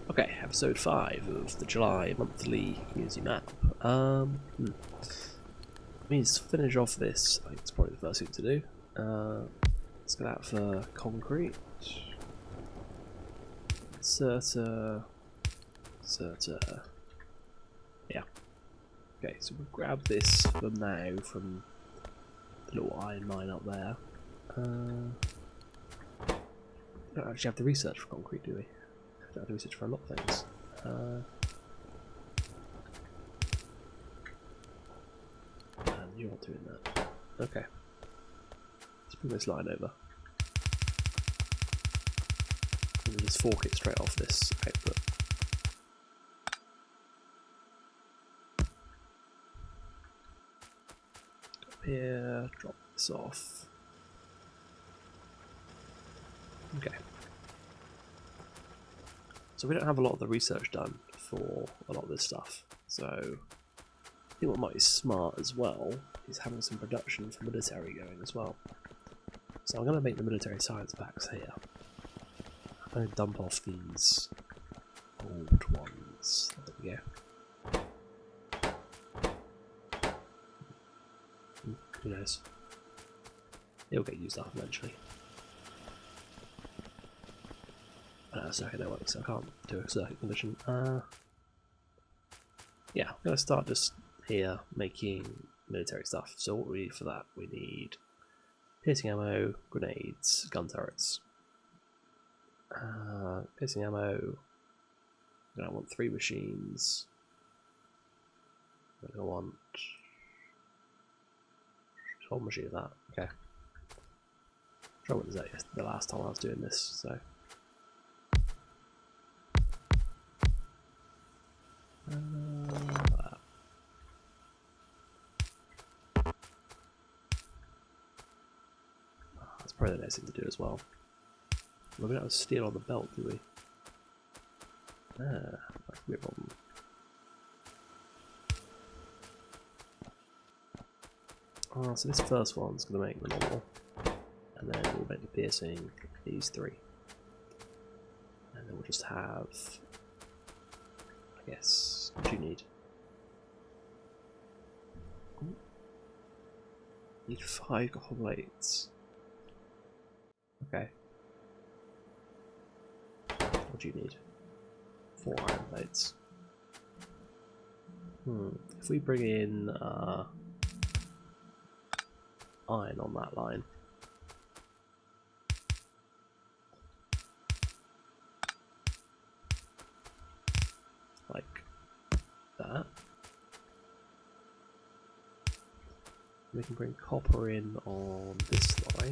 Okay, episode 5 of the July monthly community map. Let's finish off this. I think it's probably the first thing to do. Let's go out for concrete. Inserter. Yeah. Okay, so we'll grab this for now from the little iron mine up there. We don't actually have the research for concrete, do we? We don't have the research for a lot of things. And you're not doing that. Okay. Let's bring this line over. And then just fork it straight off this output. Up here, drop this off. Okay. So we don't have a lot of the research done for a lot of this stuff. So I think what might be smart as well is having some production for military going as well. So I'm going to make the military science packs here. I'm going to dump off these old ones. There we go. Who knows? It'll get used up eventually. Circuit network, so I can't do a circuit condition. Yeah, I'm going to start just here making military stuff. So what we need for that? We need piercing ammo, grenades, gun turrets. Piercing ammo. I want 3 machines. I'm going to want 12 machine of that. Okay. Trouble was that the last time I was doing this, so. That's probably the next thing to do as well. We don't have steel on the belt, do we? That could be a problem. So this first one's going to make the normal, and then we'll make the piercing, these 3. And then we'll just have, I guess, what do you need? Need 5 copper plates. Okay. What do you need? 4 iron plates. If we bring in iron on that line. Like that. We can bring copper in on this line.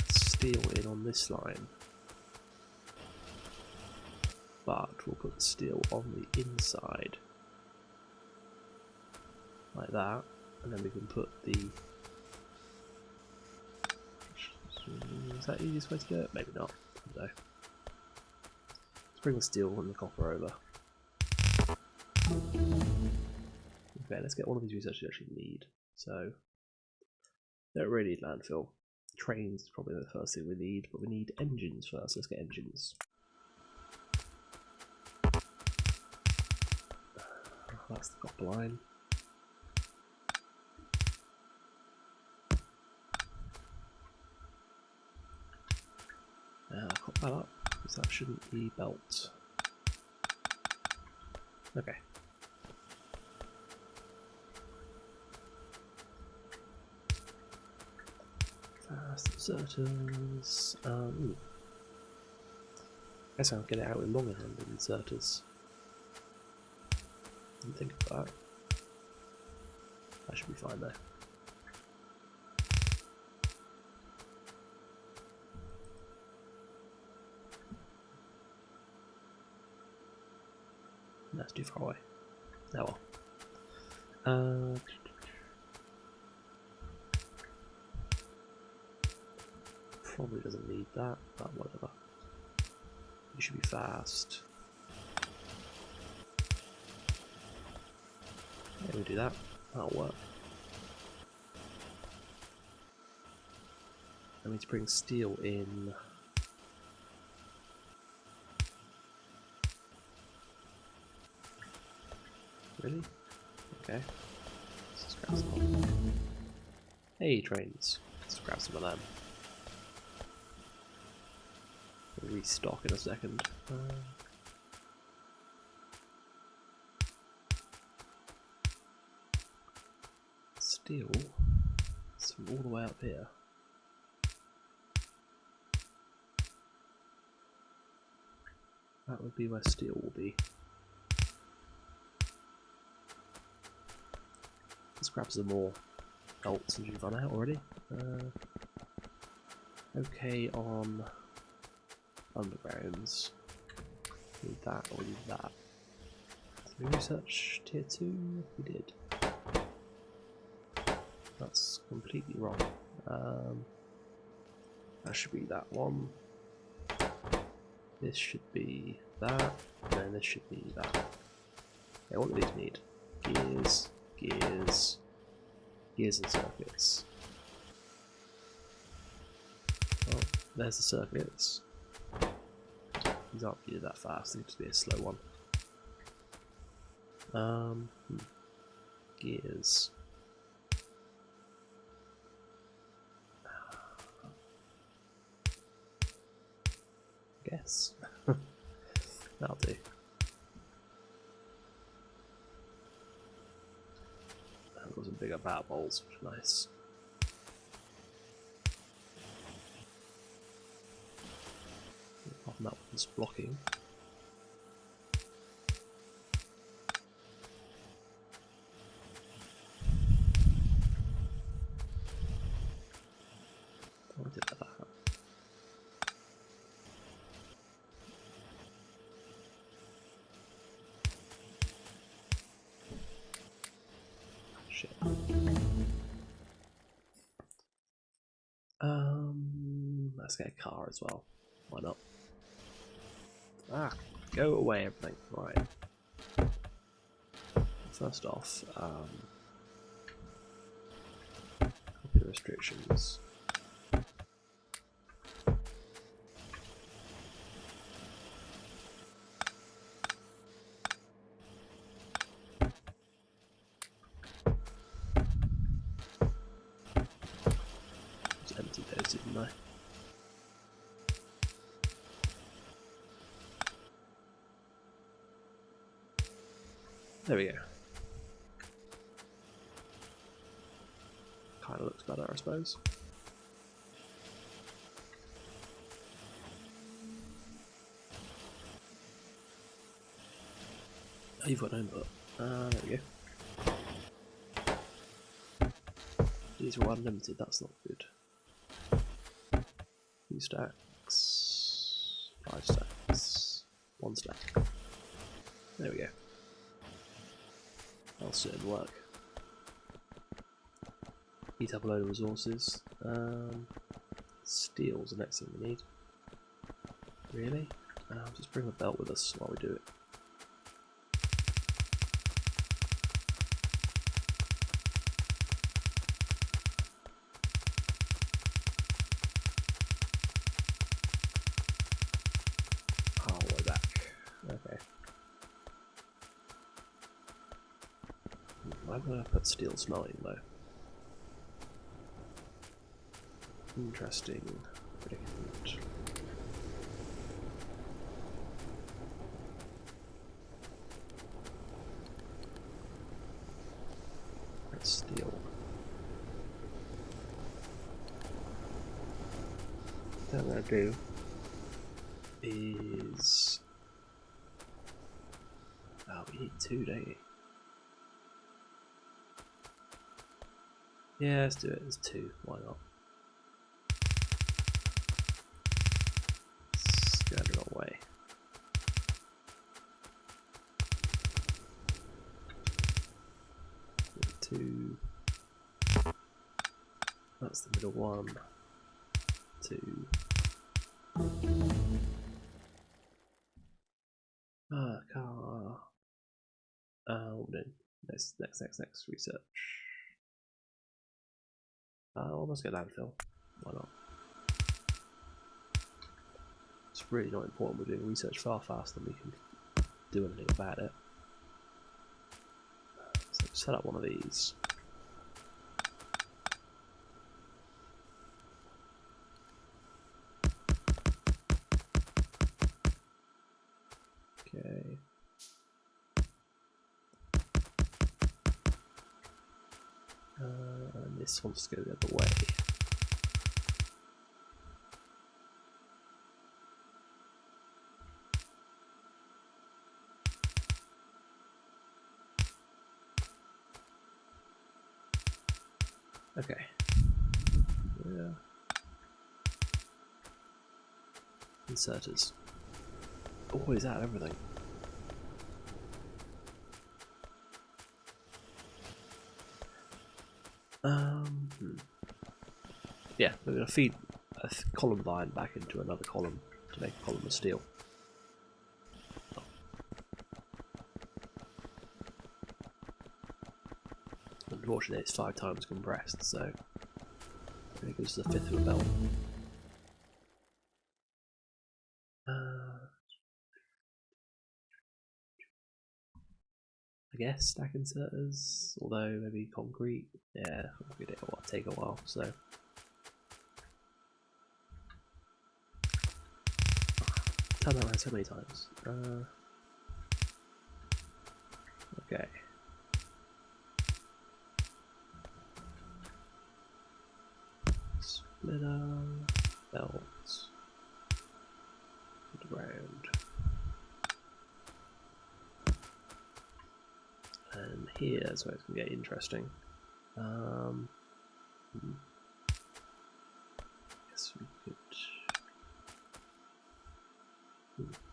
Steel in on this line. But we'll put the steel on the inside. Like that. And then we can put the... Is that the easiest way to do it? Maybe not. No. Let's bring the steel and the copper over. Okay, let's get one of these research we actually need. So, don't really need landfill. Trains is probably the first thing we need, but we need engines first. Let's get engines. That's the copper line. I'll cut that up, because that shouldn't be belt. Okay. Fast inserters. Guess I'll get it out with longer handed inserters. Didn't think of that. That should be fine though. That's too far away. Oh well. Probably doesn't need that, but whatever. You should be fast. Yeah, we do that. That'll work. I need to bring steel in Really? Okay. Let's grab some. Hey, trains. Let's grab some of them. We'll restock in a second. Steel. It's from all the way up here. That would be where steel will be. Let's grab some more bolts since you've run out already. Okay, on undergrounds. Need that or need that. Did we research tier 2? We did. That's completely wrong. That should be that one. This should be that. And then this should be that. Okay, what do these need? Gears, gears, gears and circuits. Well, there's the circuits. These aren't really that fast, they need to be a slow one. Gears. Guess. That'll do. I've got some bigger bat balls, which are nice. Apart from that one's blocking. Oh, I did that. Shit. Let's get a car as well. Why not? Ah, go away, everything. Right. First off, copy restrictions. Just empty those, didn't I? There we go. Kinda looks better, I suppose. Oh, you've got no input. There we go. These are unlimited, that's not good. 2 stacks, 5 stacks, 1 stack. There we go. That'll soon work. Eat up a load of resources. Steel's the next thing we need. Really? Just bring the belt with us while we do it. Oh, we're back. Okay. I'm gonna put steel smelting though. Interesting predicament. That's steel. What I'm gonna do is... Oh, we need 2, don't you? Yeah, let's do it. There's 2. Why not? Let's go the wrong way. Two. That's the middle one. 2. Car. What we doing? Next research. Let's go landfill. Why not? It's really not important. We're doing research far faster than we can do anything about it. set up one of these. Okay. And this wants to go the other way. Okay. Yeah. Inserters. Oh, is that everything? Yeah, we're going to feed a column vine back into another column to make a column of steel. Oh. Unfortunately, it's 5 times compressed, so it goes to the 5th of a belt. I guess stack inserters, although maybe concrete. Yeah, concrete will take a while, so. Turn that around so many times. Okay. Splitter, belts, round. And here's where it's going to get interesting. Guess we could.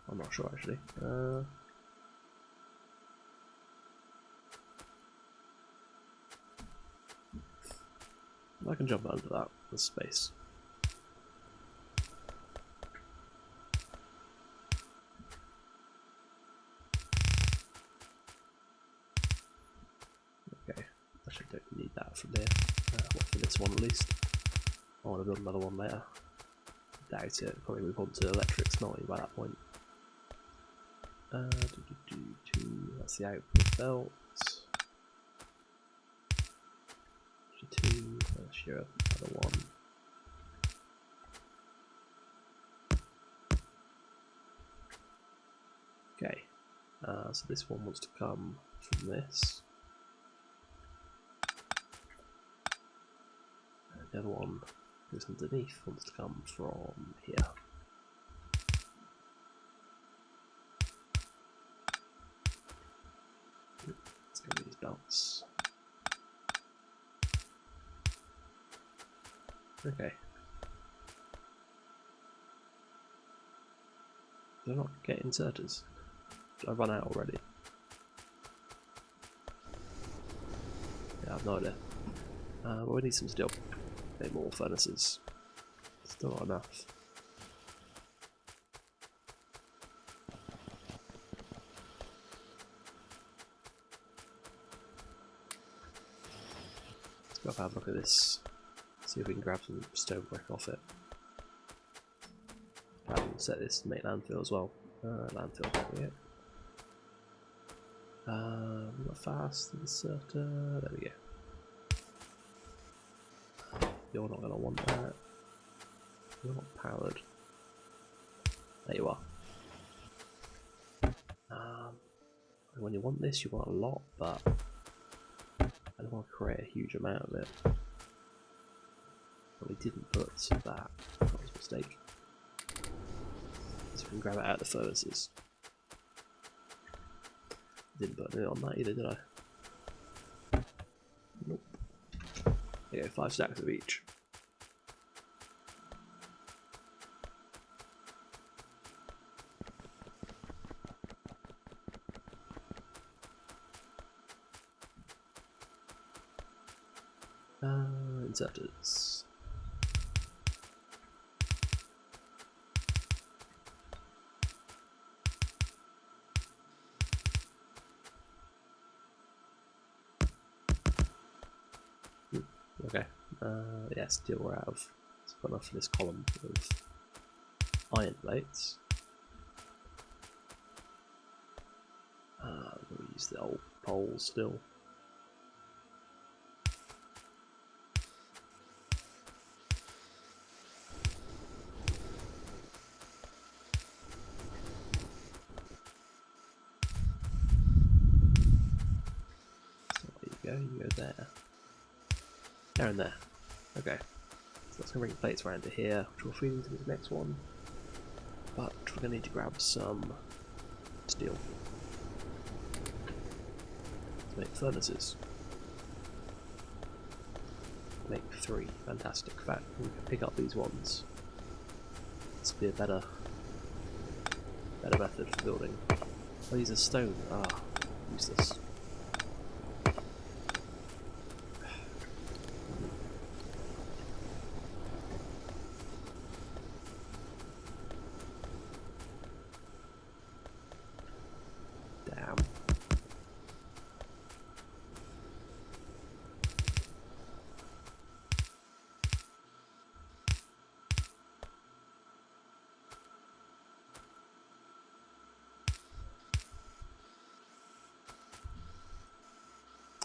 I'm not sure actually. I can jump under that. There's space. Okay, actually don't need that from there. Well, for this one at least. I want to build another one later. Doubt it. Probably move on to electric smelting by that point. That's the output belt. 2. That's your other one. Okay. So this one wants to come from this. And the other one goes underneath, wants to come from here. Let's go with these belts. Okay. Did I not get inserters? Did I run out already? Yeah, I've no idea. But we need some steel. Make more furnaces. Still not enough. Let's go have a look at this. See if we can grab some stone brick off it. I will set this to make landfill as well. Landfill, yeah. We've got fast inserter. There we go. You're not going to want that. You're not powered. There you are. When you want this, you want a lot, but I don't want to create a huge amount of it. But we didn't put that. That was a mistake. So we can grab it out of the furnaces. Didn't put it on that either, did I? Nope. There you go, 5 stacks of each. Inserters. Okay. Yeah, steel we're out of. It's got enough for this column of iron plates. We'll use the old poles still. you go there. There and there. Okay. So that's going to bring plates around to here, which will feed into this next one. But we're going to need to grab some steel to make furnaces. Make 3. Fantastic. In fact, we can pick up these ones. This would be a better method for building. Oh, these are stone. Ah, useless. Damn.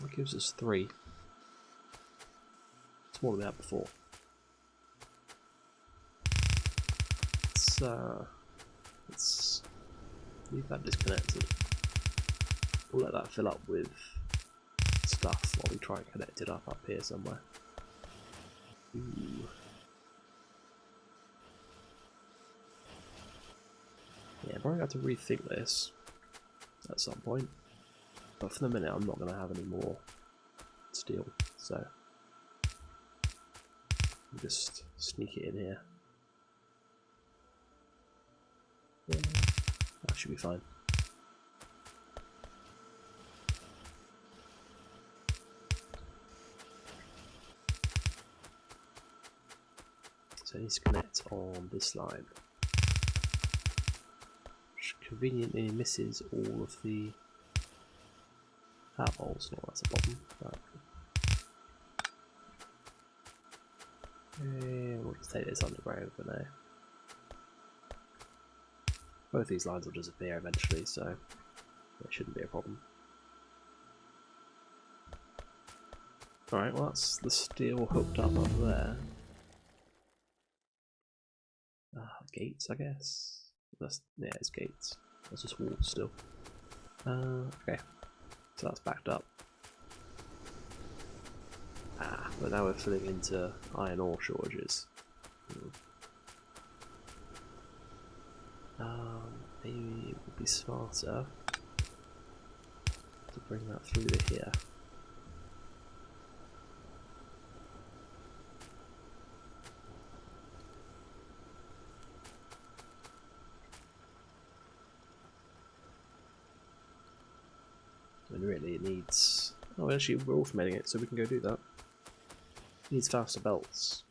That gives us 3. It's more than we had before. Let's leave that disconnected. We'll let that fill up with stuff while we try and connect it up here somewhere. Ooh. Yeah, I'm probably going to have to rethink this at some point. But for the minute, I'm not going to have any more steel, so I'll just sneak it in here. Yeah, that should be fine. So it needs to connect on this line, which conveniently misses all of the power poles. Not that's a problem. But we'll just take this underground for now. Both these lines will disappear eventually, so it shouldn't be a problem. Alright, well that's the steel hooked up there. Gates, I guess. Yeah, it's gates. That's just walls still. Okay, so that's backed up. But now we're filling into iron ore shortages. Maybe it would be smarter to bring that through to here. And really it needs... Oh, actually we're automating it, so we can go do that. It needs faster belts.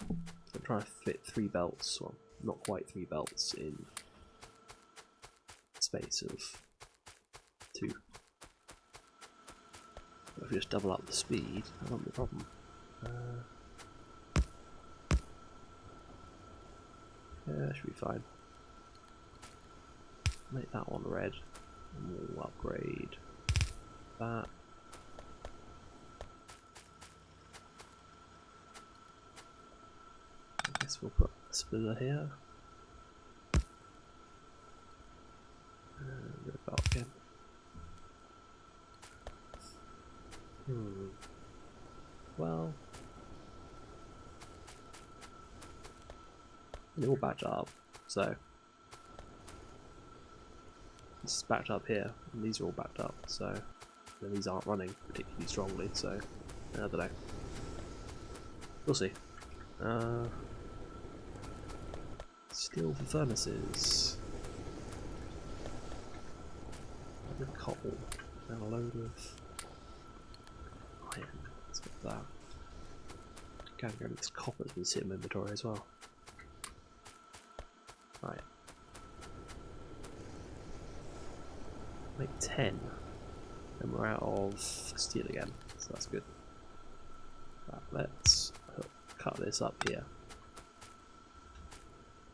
I'm trying to fit 3 belts, well, not quite 3 belts in space of 2. But if we just double up the speed, that won't be a problem. Yeah, that should be fine. Make that one red, and we'll upgrade that. I guess we'll put a spinner here. Red belt again. Well, they're all backed up, so this is backed up here, and these are all backed up, so these aren't running particularly strongly, so I don't know. We'll see. Steel for furnaces. A bit of coal, and a load of iron. Let's get that. Can't go this copper's been sitting in my inventory as well. Right. Make 10. And we're out of steel again, so that's good. Right, let's cut this up here.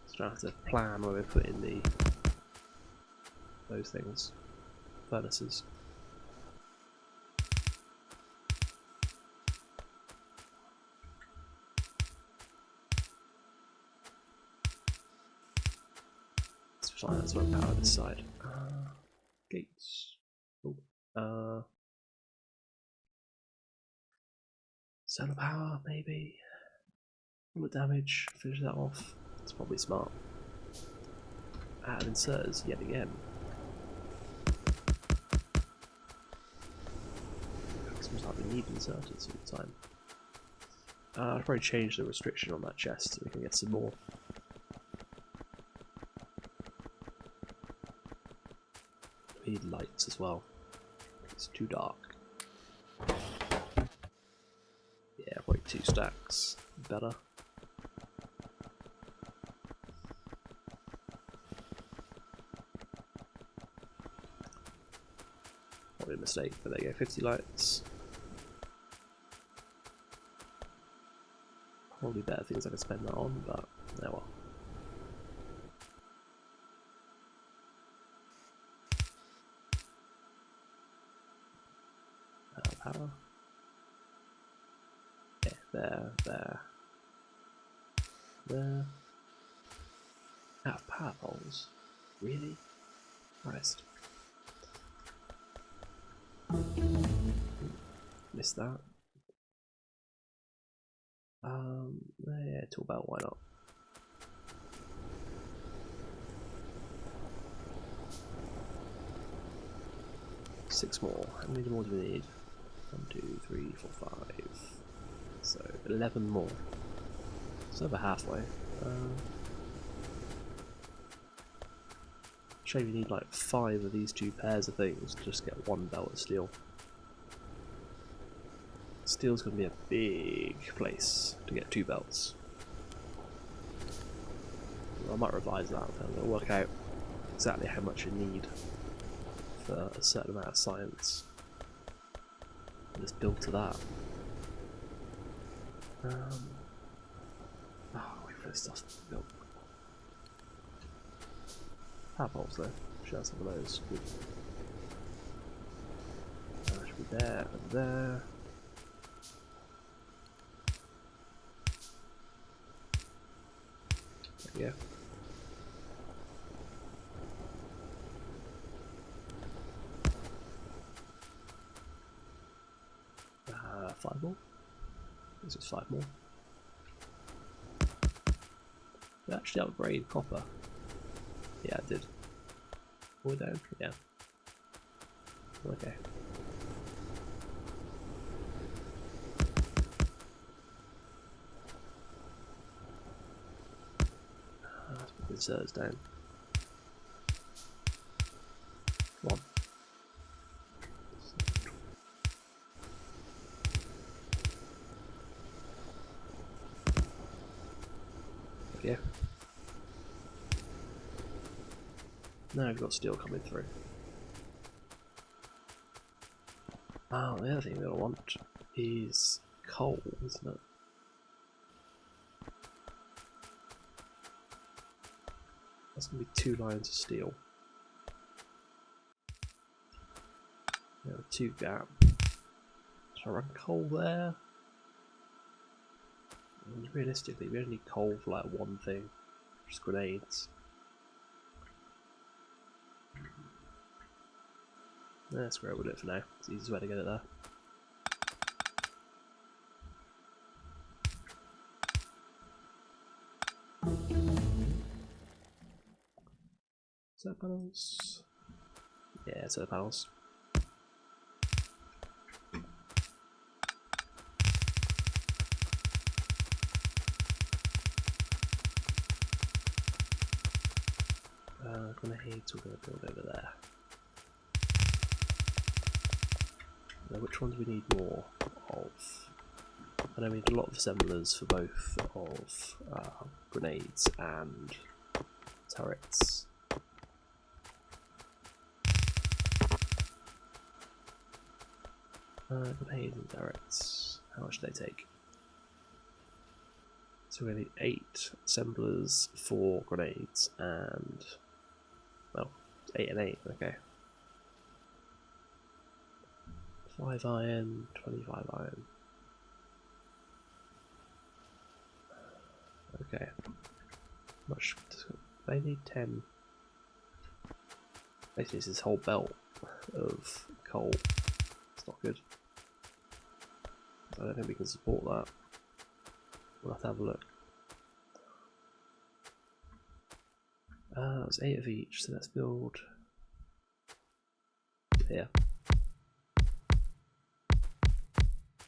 So I have to plan where we put in those things. Furnaces. That's what power this side. Gates. Oh. Solar power, maybe. All the damage, finish that off. It's probably smart. Add inserters yet again. Seems like we need inserters all the time. I'll probably change the restriction on that chest so we can get some more. We need lights as well. It's too dark. Yeah, probably 2 stacks. Better. Probably a mistake, but there you go, 50 lights. Probably better things I could spend that on, but oh well. Power. Yeah, there. Out of power poles? Really? Christ. Missed that. Yeah, tool belt, why not? Six more. How many more do we need? 1, 2, 3, 4, 5. So 11 more. It's over halfway. Shame you need like 5 of these 2 pairs of things to just get 1 belt of steel. Steel's going to be a big place to get 2 belts. I might revise that. I'm going to work out exactly how much you need for a certain amount of science. And just build to that. Wait for this stuff to be built. Power poles though. Should have some of those. Good. Should be there and there. There we go. Five more. This is 5 more. Did I actually upgrade copper? Yeah, I did. All down? Yeah. Okay. Let's put the inserters down. Come on. Yeah. Now we've got steel coming through. Oh, the other thing we're going to want is coal, isn't it? That's going to be 2 lines of steel. We have a 2 gap. Should I run coal there? And realistically, we only need coal for like 1 thing, which is grenades. Let's go with it for now. It's the easiest way to get it there. Solar panels. Yeah, solar panels. Grenades we're going to build over there. Now, which ones we need more of? I know we need a lot of assemblers for both of grenades and turrets. Grenades and turrets. How much do they take? So we need 8 assemblers for grenades and, well, 8 and 8, okay. 5 iron, 25 iron. Okay. Much. They need 10. Basically, it's this whole belt of coal. It's not good. I don't think we can support that. We'll have to have a look. It's 8 of each, so let's build here.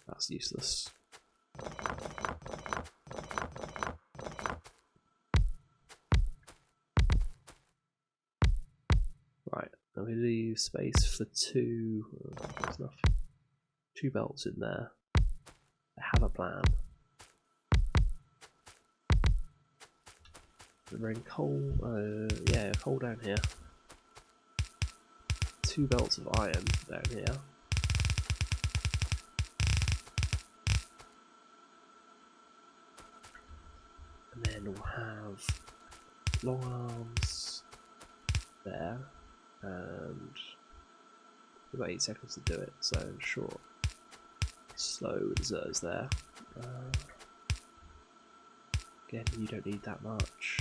That's useless. Right, now we leave space for two. That's enough. 2 belts in there. I have a plan. We're in coal. Yeah, coal down here. 2 belts of iron down here. And then we'll have long arms there, and we've got 8 seconds to do it, so short. Slow deserters there. Again, you don't need that much.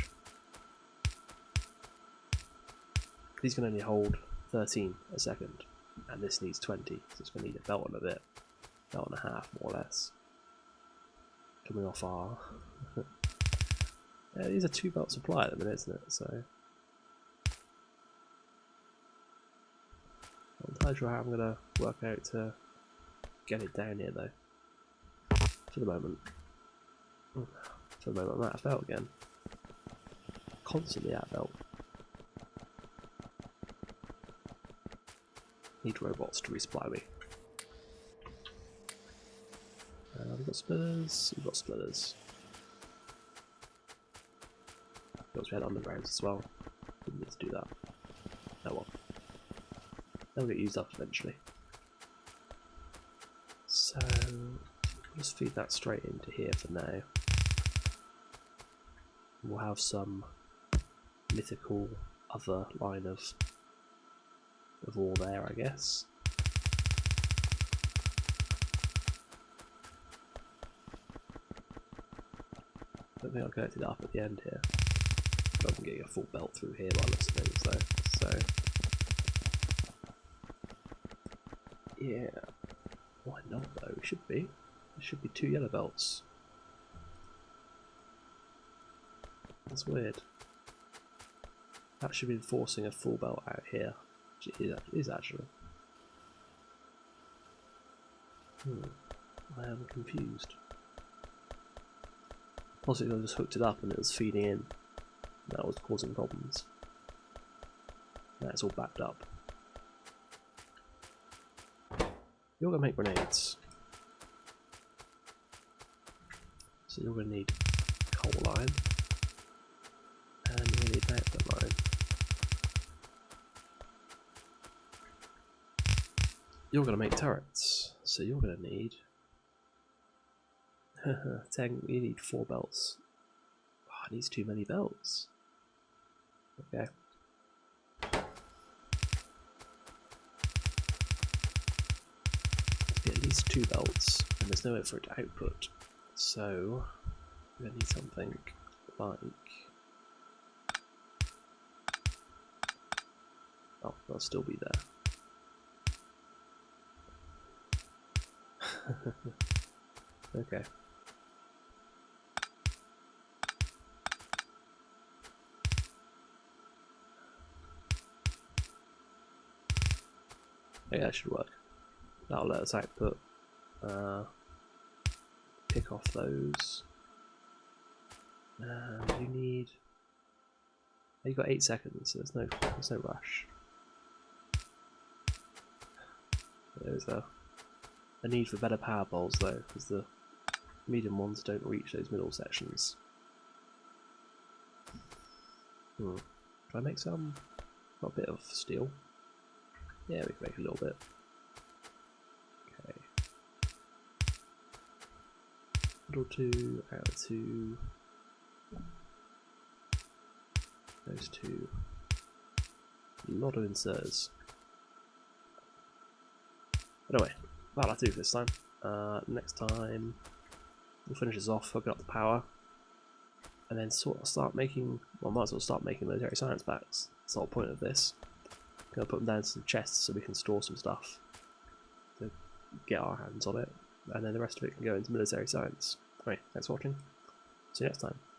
These can only hold 13 a second, and this needs 20, so it's going to need a belt and a bit. Belt and a half, more or less. Coming off our... yeah, these are 2 belt supply at the minute, isn't it? So... I'm not entirely sure how I'm going to work out to get it down here, though. For the moment. For the moment, I'm out of belt again. Constantly out of belt. Need robots to resupply me. We've got splitters. We've got splitters. We had undergrounds as well. Didn't need to do that. Oh well. They'll get used up eventually. So we'll just feed that straight into here for now. We'll have some mythical other line of ore there, I guess. I don't think I'll collect it up at the end here. But I'm getting a full belt through here by lots of things though, so yeah. Why not though? It should be. There should be 2 yellow belts. That's weird. That should be enforcing a full belt out here. It is actually. I am confused. Possibly I just hooked it up and it was feeding in. That was causing problems. Now it's all backed up. You're gonna make grenades. So you're gonna need coal line. And you're gonna need magnet line. You're gonna make turrets. So you're gonna need 10, you need 4 belts. Oh, it needs too many belts. Okay. Get at least 2 belts, and there's nowhere for it to output. So, we're gonna need something like... oh, they'll still be there. Okay. Yeah, that should work. That'll let us output. Pick off those. And you need. You've got 8 seconds, so there's no rush. There's a need for better power poles though, because the medium ones don't reach those middle sections. Can I make some? Got a bit of steel. Yeah, we can make a little bit. Okay. Middle 2, outer 2. Those 2. A lot of inserters. Anyway, that'll have to do for this time. Next time, we'll finish this off, hook up the power, and then sort of start making, well, might as well start making military science packs. That's the whole point of this. Gonna put them down to some chests so we can store some stuff to get our hands on it. and then the rest of it can go into military science. Anyway, thanks for watching. See you next time.